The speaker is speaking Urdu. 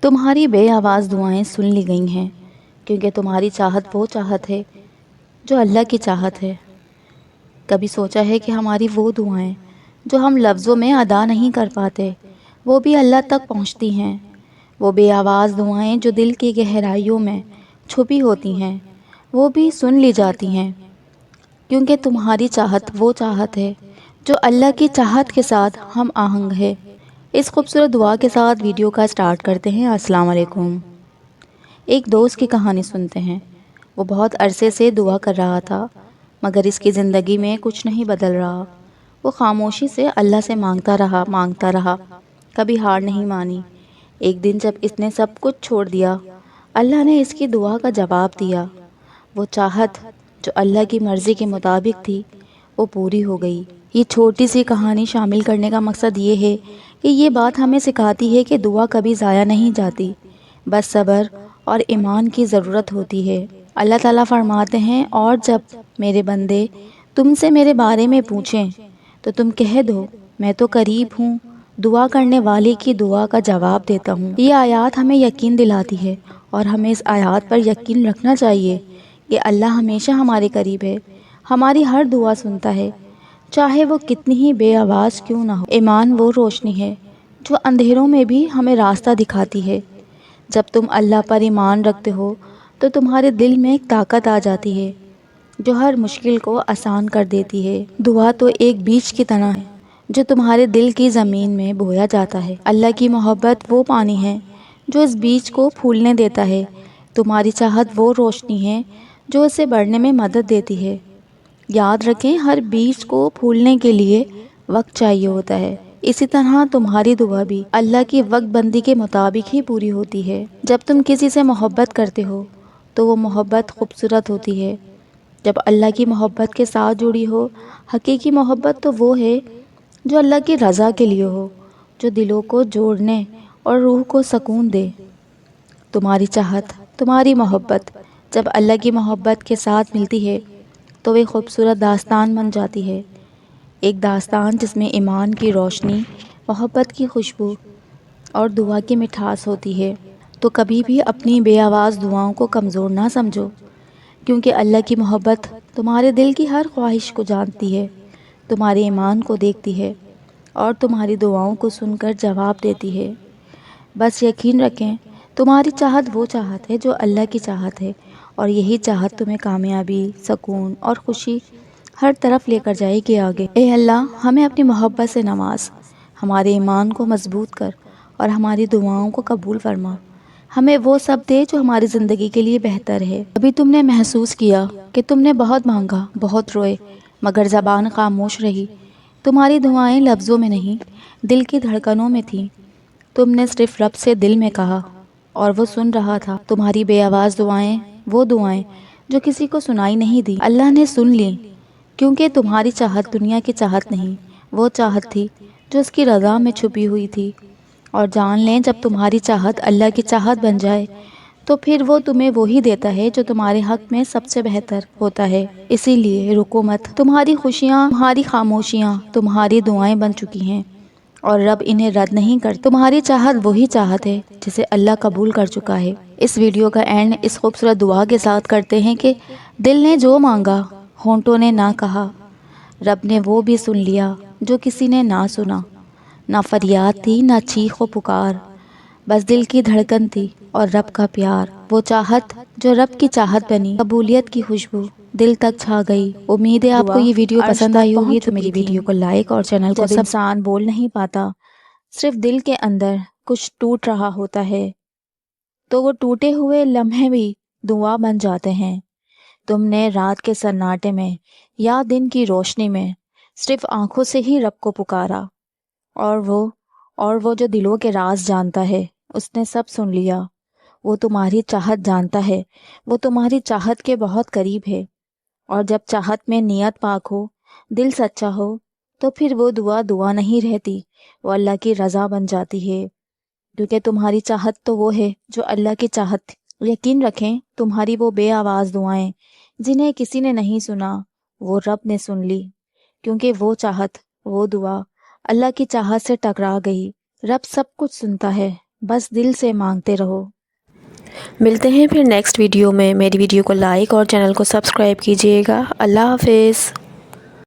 تمہاری بے آواز دعائیں سن لی گئی ہیں، کیونکہ تمہاری چاہت وہ چاہت ہے جو اللہ کی چاہت ہے۔ کبھی سوچا ہے کہ ہماری وہ دعائیں جو ہم لفظوں میں ادا نہیں کر پاتے، وہ بھی اللہ تک پہنچتی ہیں؟ وہ بے آواز دعائیں جو دل کی گہرائیوں میں چھپی ہوتی ہیں، وہ بھی سن لی جاتی ہیں، کیونکہ تمہاری چاہت وہ چاہت ہے جو اللہ کی چاہت کے ساتھ ہم آہنگ ہے۔ اس خوبصورت دعا کے ساتھ ویڈیو کا سٹارٹ کرتے ہیں۔ السلام علیکم۔ ایک دوست کی کہانی سنتے ہیں۔ وہ بہت عرصے سے دعا کر رہا تھا، مگر اس کی زندگی میں کچھ نہیں بدل رہا۔ وہ خاموشی سے اللہ سے مانگتا رہا، کبھی ہار نہیں مانی۔ ایک دن جب اس نے سب کچھ چھوڑ دیا، اللہ نے اس کی دعا کا جواب دیا۔ وہ چاہت جو اللہ کی مرضی کے مطابق تھی، وہ پوری ہو گئی۔ یہ چھوٹی سی کہانی شامل کرنے کا مقصد یہ ہے کہ یہ بات ہمیں سکھاتی ہے کہ دعا کبھی ضائع نہیں جاتی، بس صبر اور ایمان کی ضرورت ہوتی ہے۔ اللہ تعالیٰ فرماتے ہیں، اور جب میرے بندے تم سے میرے بارے میں پوچھیں تو تم کہہ دو میں تو قریب ہوں، دعا کرنے والے کی دعا کا جواب دیتا ہوں۔ یہ آیات ہمیں یقین دلاتی ہے، اور ہمیں اس آیات پر یقین رکھنا چاہیے کہ اللہ ہمیشہ ہمارے قریب ہے، ہماری ہر دعا سنتا ہے، چاہے وہ کتنی ہی بے آواز کیوں نہ ہو۔ ایمان وہ روشنی ہے جو اندھیروں میں بھی ہمیں راستہ دکھاتی ہے۔ جب تم اللہ پر ایمان رکھتے ہو تو تمہارے دل میں ایک طاقت آ جاتی ہے جو ہر مشکل کو آسان کر دیتی ہے۔ دعا تو ایک بیج کی طرح ہے جو تمہارے دل کی زمین میں بویا جاتا ہے۔ اللہ کی محبت وہ پانی ہے جو اس بیج کو پھولنے دیتا ہے۔ تمہاری چاہت وہ روشنی ہے جو اسے بڑھنے میں مدد دیتی ہے۔ یاد رکھیں، ہر بیج کو پھولنے کے لیے وقت چاہیے ہوتا ہے۔ اسی طرح تمہاری دعا بھی اللہ کی وقت بندی کے مطابق ہی پوری ہوتی ہے۔ جب تم کسی سے محبت کرتے ہو تو وہ محبت خوبصورت ہوتی ہے۔ جب اللہ کی محبت کے ساتھ جڑی ہو، حقیقی محبت تو وہ ہے جو اللہ کی رضا کے لیے ہو، جو دلوں کو جوڑنے اور روح کو سکون دے۔ تمہاری چاہت، تمہاری محبت جب اللہ کی محبت کے ساتھ ملتی ہے تو وہ خوبصورت داستان بن جاتی ہے۔ ایک داستان جس میں ایمان کی روشنی، محبت کی خوشبو اور دعا کی مٹھاس ہوتی ہے۔ تو کبھی بھی اپنی بے آواز دعاؤں کو کمزور نہ سمجھو، کیونکہ اللہ کی محبت تمہارے دل کی ہر خواہش کو جانتی ہے، تمہارے ایمان کو دیکھتی ہے اور تمہاری دعاؤں کو سن کر جواب دیتی ہے۔ بس یقین رکھیں، تمہاری چاہت وہ چاہت ہے جو اللہ کی چاہت ہے، اور یہی چاہت تمہیں کامیابی، سکون اور خوشی ہر طرف لے کر جائے گی آگے۔ اے اللہ، ہمیں اپنی محبت سے نواز، ہمارے ایمان کو مضبوط کر اور ہماری دعاؤں کو قبول فرما۔ ہمیں وہ سب دے جو ہماری زندگی کے لیے بہتر ہے۔ ابھی تم نے محسوس کیا کہ تم نے بہت مانگا، بہت روئے، مگر زبان خاموش رہی۔ تمہاری دعائیں لفظوں میں نہیں، دل کی دھڑکنوں میں تھیں۔ تم نے صرف رب سے دل میں کہا اور وہ سن رہا تھا۔ تمہاری بے آواز دعائیں، وہ دعائیں جو کسی کو سنائی نہیں دی، اللہ نے سن لی، کیونکہ تمہاری چاہت دنیا کی چاہت نہیں، وہ چاہت تھی جو اس کی رضا میں چھپی ہوئی تھی۔ اور جان لیں، جب تمہاری چاہت اللہ کی چاہت بن جائے تو پھر وہ تمہیں وہی دیتا ہے جو تمہارے حق میں سب سے بہتر ہوتا ہے۔ اسی لیے رکو مت، تمہاری خوشیاں، تمہاری خاموشیاں تمہاری دعائیں بن چکی ہیں، اور رب انہیں رد نہیں کرتا۔ تمہاری چاہت وہی چاہت ہے جسے اللہ قبول کر چکا ہے۔ اس ویڈیو کا اینڈ اس خوبصورت دعا کے ساتھ کرتے ہیں کہ دل نے جو مانگا، ہونٹوں نے نہ کہا، رب نے وہ بھی سن لیا جو کسی نے نہ سنا۔ نہ فریاد تھی، نہ چیخ و پکار، بس دل کی دھڑکن تھی اور رب کا پیار۔ وہ چاہت جو رب کی چاہت بنی، قبولیت کی خوشبو دل تک چھا گئی۔ امید ہے آپ کو یہ ویڈیو پسند آئی ہوگی، تو میری ویڈیو کو لائک اور چینل کو سب انسان بول نہیں پاتا، صرف دل کے اندر کچھ ٹوٹ رہا ہوتا ہے، تو وہ ٹوٹے ہوئے لمحے بھی دعا بن جاتے ہیں۔ تم نے رات کے سناٹے میں یا دن کی روشنی میں صرف آنکھوں سے ہی رب کو پکارا، اور وہ جو دلوں کے راز جانتا ہے، اس نے سب سن لیا۔ وہ تمہاری چاہت جانتا ہے، وہ تمہاری چاہت کے بہت قریب ہے، اور جب چاہت میں نیت پاک ہو، دل سچا ہو، تو پھر وہ دعا نہیں رہتی، وہ اللہ کی رضا بن جاتی ہے، کیونکہ تمہاری چاہت تو وہ ہے جو اللہ کی چاہت تھی۔ یقین رکھیں، تمہاری وہ بے آواز دعائیں جنہیں کسی نے نہیں سنا، وہ رب نے سن لی، کیونکہ وہ چاہت، وہ دعا اللہ کی چاہت سے ٹکرا گئی۔ رب سب کچھ سنتا ہے، بس دل سے مانگتے رہو۔ ملتے ہیں پھر نیکسٹ ویڈیو میں۔ میری ویڈیو کو لائک اور چینل کو سبسکرائب کیجیے گا۔ اللہ حافظ۔